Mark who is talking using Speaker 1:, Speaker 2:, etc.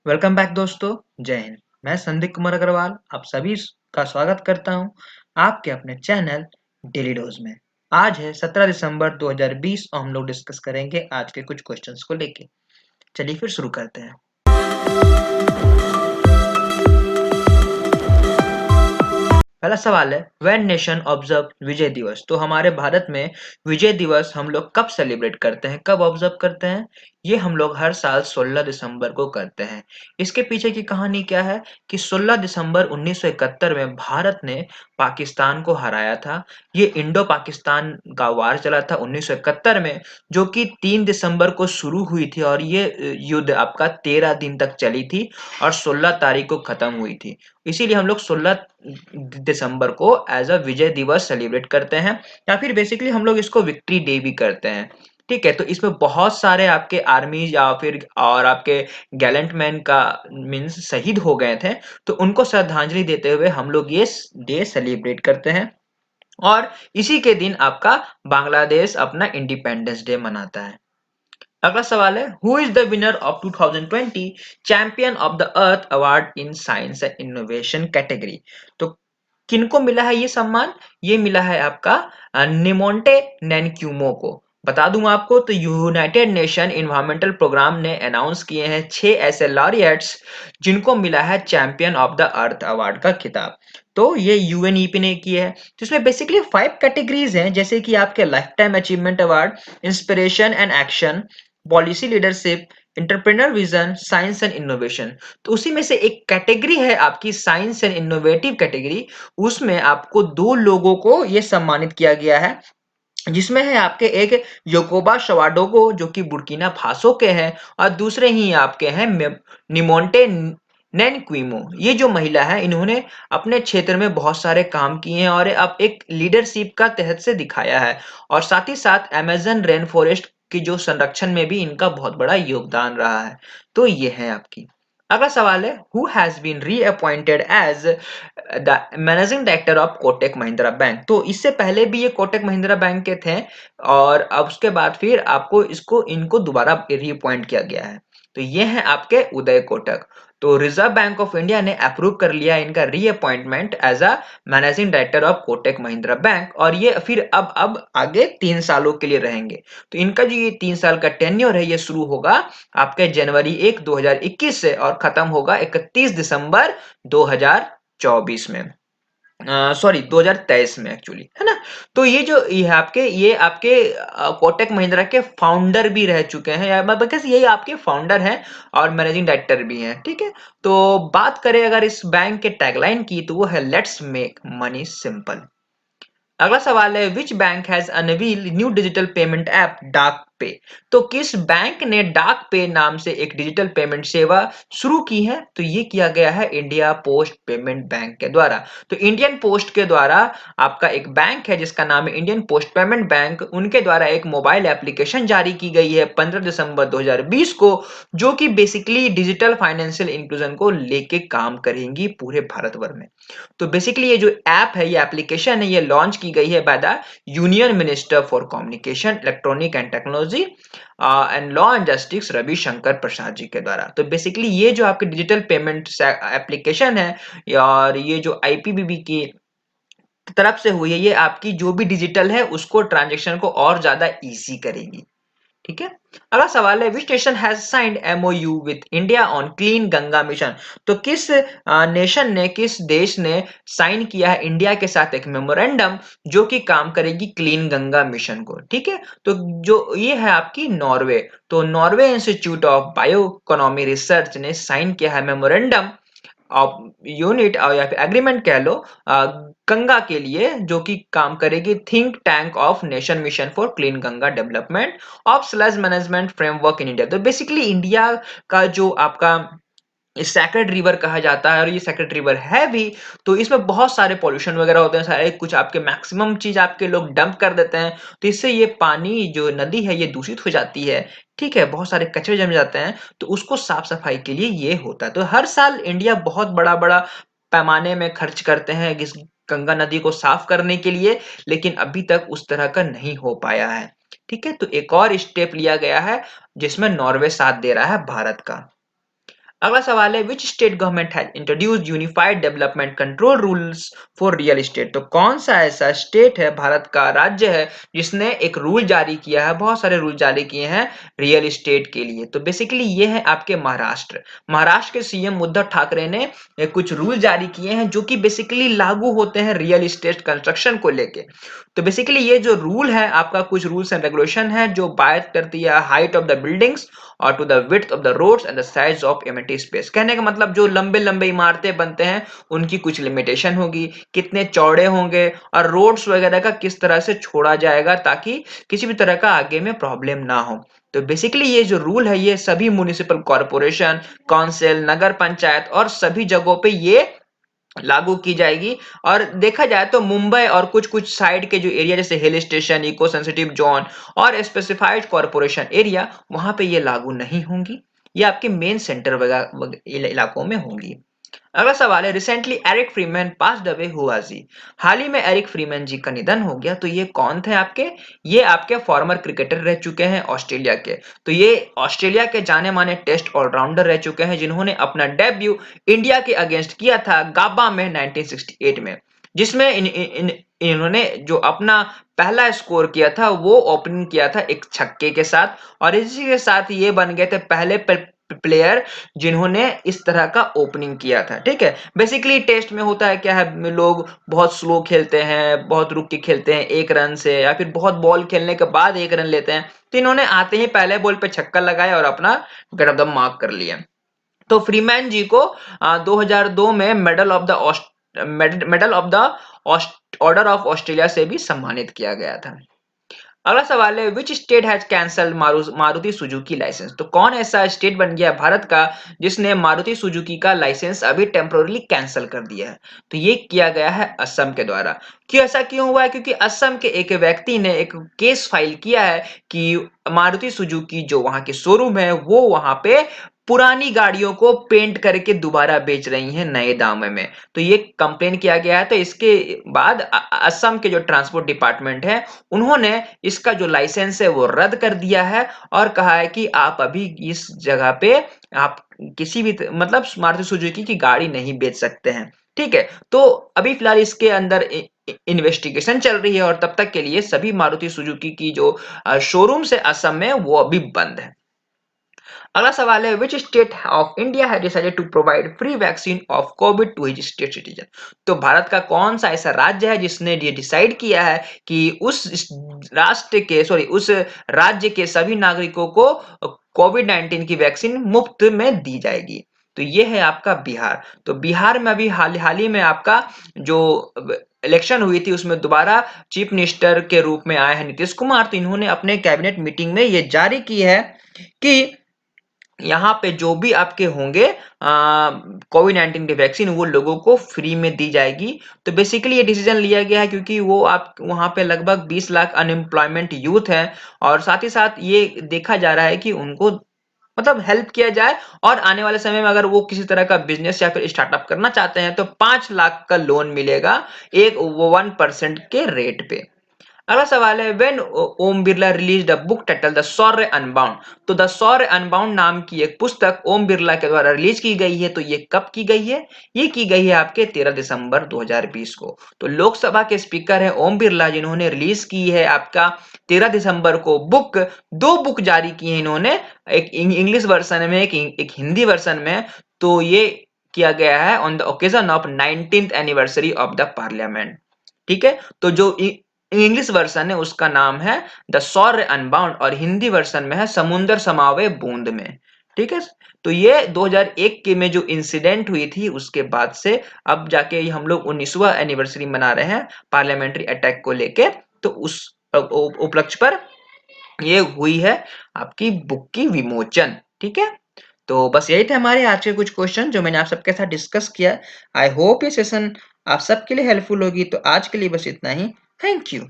Speaker 1: Welcome back दोस्तों। जय हिंद। मैं संदीप कुमार अग्रवाल आप सभी का स्वागत करता हूं आपके अपने चैनल डेली डोज में। आज है 17 दिसंबर 2020 और हम लोग डिस्कस करेंगे आज के कुछ क्वेश्चंस को लेके। चलिए फिर शुरू करते हैं। पहला सवाल है व्हेन नेशन ऑब्जर्व विजय दिवस। तो हमारे भारत में विजय दिवस हम लोग कब सेलिब्रेट करते हैं, कब ऑब्जर्व करते हैं? ये हम लोग हर साल 16 दिसंबर को करते हैं। इसके पीछे की कहानी क्या है कि 16 दिसंबर 1971 में भारत ने पाकिस्तान को हराया था। ये इंडो पाकिस्तान का वार चला था 1971 में, जो कि 3 दिसंबर को शुरू हुई थी और ये युद्ध आपका 13 दिन तक चली थी और 16 तारीख को खत्म हुई थी। इसीलिए हम लोग 16 दिसंबर को एज अ विजय दिवस सेलिब्रेट करते हैं, या फिर बेसिकली हम लोग इसको विक्ट्री डे भी करते हैं। ठीक है, तो इसमें बहुत सारे आपके आर्मी या फिर और आपके गैलेंट मैन का मीन्स शहीद हो गए थे, तो उनको श्रद्धांजलि देते हुए हम लोग ये डे सेलिब्रेट करते हैं। और इसी के दिन आपका बांग्लादेश अपना इंडिपेंडेंस डे मनाता है। अगला सवाल है who is the winner of 2020 champion of the earth award in science and innovation category. तो किनको मिला है ये सम्मान? ये मिला है आपका निमोंटे नैनक्यूमो को। बता दूं आपको तो यूनाइटेड नेशन इन्वायरमेंटल प्रोग्राम ने अनाउंस किए हैं 6 ऐसे लॉरिएट्स जिनको मिला है champion of the earth award का खिताब। तो ये यूएनईपी ने किया है, जिसमें बेसिकली 5 कैटेगरीज हैं, जैसे कि आपके life time achievement award, inspiration and action, policy leadership, entrepreneur vision, science and innovation. तो उसी में से एक कैटेगरी है आपकी साइंस एंड इनोवेटिव कैटेगरी। उसमें आपको 2 लोगों को ये सम्मानित किया गया है, जिसमें है आपके एक योकोबा शवाडोगो जो कि बुर्किना फासो के हैं, और दूसरे ही आपके हैं निमोंटे नैनक्विमो। ये जो महिला है इन्होंने अपने क्षेत्र में बहुत सारे काम किए हैं और अब एक लीडरशिप का तहत से दिखाया है, और साथ ही साथ अमेजन रेन फॉरेस्ट की जो संरक्षण में भी इनका बहुत बड़ा योगदान रहा है। तो ये है आपकी। अगला सवाल है who has been reappointed as the managing director of Kotak Mahindra bank. तो इससे पहले भी ये कोटक महिंद्रा बैंक के थे, और अब उसके बाद फिर आपको इनको दोबारा रीअपॉइंट किया गया है। तो ये है आपके उदय कोटक। तो रिजर्व बैंक ऑफ इंडिया ने अप्रूव कर लिया इनका reappointment as a managing director of Kotak Mahindra bank, और ये फिर अब आगे 3 सालों के लिए रहेंगे। तो इनका जो ये 3 साल का टेन्योर है ये शुरू होगा आपके जनवरी 1 2021 से और खत्म होगा 31 दिसंबर 2024 में, सॉरी 2023 में एक्चुअली, है ना। तो ये आपके कोटक महिंद्रा के फाउंडर भी रह चुके हैं, या बिकॉज यही आपके फाउंडर हैं और मैनेजिंग डायरेक्टर भी हैं। ठीक है, तो बात करें अगर इस बैंक के टैगलाइन की, तो वो है लेट्स मेक मनी सिंपल। अगला सवाल है which bank has unveil new digital payment app डाक पे। तो किस बैंक ने डाक पे नाम से एक डिजिटल पेमेंट सेवा शुरू की है? तो ये किया गया है इंडिया पोस्ट पेमेंट बैंक के द्वारा। तो इंडियन पोस्ट के द्वारा आपका एक बैंक है जिसका नाम है इंडियन पोस्ट पेमेंट बैंक, उनके द्वारा एक मोबाइल एप्लीकेशन जारी की गई है 15 दिसंबर 2020 को, जो कि बेसिकली डिजिटल फाइनेंशियल इंक्लूजन को लेके काम करेंगी पूरे भारत भर में। तो बेसिकली ये जो ऐप है, ये एप्लीकेशन है, ये लॉन्च की गई है by the union minister for communication electronic and technology and law and justice Ravishankar Prasad ji के द्वारा। तो बेसिकली ये जो आपके डिजिटल पेमेंट एप्लीकेशन है और ये जो आईपीपीबी की तरफ से हुई है, ये आपकी जो भी डिजिटल है उसको ट्रांजेक्शन को और ज्यादा इजी करेगी। ठीक है, अगला सवाल है which nation has signed MOU with India on clean Ganga mission. तो किस नेशन ने, किस देश ने साइन किया है इंडिया के साथ एक मेमोरेंडम जो कि काम करेगी क्लीन गंगा मिशन को? ठीक है, तो जो ये है आपकी नॉर्वे। तो Norway institute of bio economy research ने साइन किया है मेमोरेंडम ऑफ यूनिट या फिर एग्रीमेंट कह लो गंगा के लिए, जो कि काम करेगी think tank of nation mission for clean Ganga development of sludge management framework in India. तो बेसिकली इंडिया का जो आपका सैक्रेड रिवर कहा जाता है, और ये सैक्रेड रिवर है भी, तो इसमें बहुत सारे पॉल्यूशन वगैरह होते हैं, सारे कुछ आपके मैक्सिमम चीज आपके लोग डंप कर देते हैं, तो इससे ये पानी जो नदी है ये दूषित हो जाती है। ठीक है, बहुत सारे कचरे जम जाते हैं, तो उसको साफ सफाई के लिए ये होता है। तो हर साल इंडिया बहुत बड़ा बड़ा पैमाने में खर्च करते हैं इस गंगा नदी को साफ करने के लिए, लेकिन अभी तक उस तरह का नहीं हो पाया है। ठीक है, तो एक और स्टेप लिया गया है जिसमें नॉर्वे साथ दे रहा है भारत का। अगला सवाल है which state government has introduced unified development control rules for real estate. तो कौन सा ऐसा स्टेट है, भारत का राज्य है, जिसने एक रूल जारी किया है, बहुत सारे रूल जारी किए हैं रियल एस्टेट के लिए। तो बेसिकली ये है आपके महाराष्ट्र। महाराष्ट्र के सीएम उद्धव ठाकरे ने कुछ रूल जारी किए हैं जो कि बेसिकली लागू होते हैं रियल एस्टेट कंस्ट्रक्शन को लेके। तो बेसिकली ये जो रूल है आपका, कुछ रूल्स एंड रेगुलेशन है जो बात करती है हाइट ऑफ द बिल्डिंग्स और to the width of the roads and the size of amenity space. कहने का मतलब जो लंबे लंबे इमारतें बनते हैं उनकी कुछ लिमिटेशन होगी, कितने चौड़े होंगे और रोड्स वगैरह का किस तरह से छोड़ा जाएगा ताकि किसी भी तरह का आगे में प्रॉब्लम ना हो। तो बेसिकली ये जो रूल है ये सभी म्युनिसिपल कॉर्पोरेशन, काउंसिल, नगर पंचायत और सभी जगहों पे ये लागू की जाएगी। और देखा जाए तो मुंबई और कुछ कुछ साइड के जो एरिया जैसे hill station, eco sensitive zone और स्पेसिफाइड कॉर्पोरेशन एरिया, वहां पे ये लागू नहीं होंगी। ये आपके मेन सेंटर इलाकों में होंगी। अगला सवाल है recently Eric Freeman passed away, who was he. हाल ही में एरिक फ्रीमैन जी का निधन हो गया। तो ये कौन थे आपके, ये आपके फॉर्मर क्रिकेटर रह चुके हैं ऑस्ट्रेलिया के। तो ये ऑस्ट्रेलिया के जाने माने टेस्ट ऑलराउंडर रह चुके हैं जिन्होंने अपना डेब्यू इंडिया के अगेंस्ट किया था गाबा में 1968 में, जिसमें इन्होंने जो अपना पहला स्कोर किया था वो ओपनिंग किया था एक छक्के के साथ, और इसी के साथ ये बन गए थे पहले प्लेयर जिन्होंने इस तरह का ओपनिंग किया था। ठीक है, बेसिकली टेस्ट में होता है क्या है, लोग बहुत स्लो खेलते हैं, बहुत रुक के खेलते हैं एक रन से, या फिर बहुत बॉल खेलने के बाद एक रन लेते हैं। तो इन्होंने आते ही पहले बॉल पे छक्का लगाया और अपना गेट ऑफ द मार्क कर लिया। तो फ्रीमैन जी को 2002 में medal of the order of Australia से भी सम्मानित किया गया था। अगला सवाल है which state has cancelled Maruti Suzuki licence. तो कौन ऐसा स्टेट बन गया भारत का जिसने मारुति सुजुकी का लाइसेंस अभी टेम्पोरली कैंसिल कर दिया है। तो ये किया गया है असम के द्वारा। क्यों ऐसा क्यों हुआ है, क्योंकि असम के एक व्यक्ति ने एक केस फाइल किया है कि मारुति सुजुकी जो वहां के शोरूम है वो वहां पे पुरानी गाड़ियों को पेंट करके दोबारा बेच रही हैं नए दाम में। तो ये कंप्लेन किया गया है। तो इसके बाद असम के जो ट्रांसपोर्ट डिपार्टमेंट है उन्होंने इसका जो लाइसेंस है वो रद्द कर दिया है और कहा है कि आप अभी इस जगह पे आप किसी भी मतलब मारुति सुजुकी की गाड़ी नहीं बेच सकते हैं। ठीक है, तो अभी फिलहाल इसके अंदर इन्वेस्टिगेशन चल रही है और तब तक के लिए सभी मारुति सुजुकी की जो शोरूम है असम में वो अभी बंद है। अगला सवाल है which state of India has decided to provide free vaccine of Covid to his state citizen. तो भारत का कौन सा ऐसा राज्य है जिसने ये डिसाइड किया है कि उस राज्य के सभी नागरिकों को कोविड 19 की वैक्सीन मुफ्त में दी जाएगी। तो ये है आपका बिहार। तो बिहार में अभी हाल ही में आपका जो इलेक्शन हुई थी उसमें दोबारा चीफ मिनिस्टर के रूप में आए हैं नीतीश कुमार। तो इन्होंने अपने कैबिनेट मीटिंग में ये जारी की है कि यहाँ पे जो भी आपके होंगे कोविड 19 की वैक्सीन वो लोगों को फ्री में दी जाएगी। तो बेसिकली ये डिसीजन लिया गया है क्योंकि वो आप वहाँ पे लगभग 20 लाख अनएम्प्लॉयमेंट यूथ है और साथ ही साथ ये देखा जा रहा है कि उनको मतलब हेल्प किया जाए और आने वाले समय में अगर वो किसी तरह का बिजनेस या फिर स्टार्टअप करना चाहते हैं तो 5 लाख का लोन मिलेगा एक 1% के रेट पे। अगला सवाल है when Om Birla released a book title the Shaurya unbound. तो द शौर्य अनबाउंड नाम की एक पुस्तक ओम बिरला के द्वारा रिलीज की गई है। तो ये कब की गई है, ये की गई है आपके 13 दिसंबर 2020 को। तो लोकसभा के स्पीकर है ओम बिरला जिन्होंने रिलीज की है आपका 13 दिसंबर को बुक। दो बुक जारी की है इन्होंने, एक इंग्लिश वर्जन में, एक हिंदी वर्जन में। तो ये किया गया है on the occasion of 19th anniversary of the parliament. ठीक है, तो जो इंग्लिश वर्जन है उसका नाम है द शौर्य अनबाउंड और हिंदी वर्जन में है समुंदर समावे बूंद में। ठीक है, तो ये 2001 के में जो इंसिडेंट हुई थी उसके बाद से अब जाके हम लोग 19वां एनिवर्सरी मना रहे हैं पार्लियामेंट्री अटैक को लेके। तो उस उपलक्ष्य पर ये हुई है आपकी बुक की विमोचन। ठीक है, तो बस यही थे हमारे आज के कुछ क्वेश्चन जो मैंने आप सबके साथ डिस्कस किया। आई होप ये सेशन आप सबके लिए हेल्पफुल होगी। तो आज के लिए बस इतना ही। Thank you.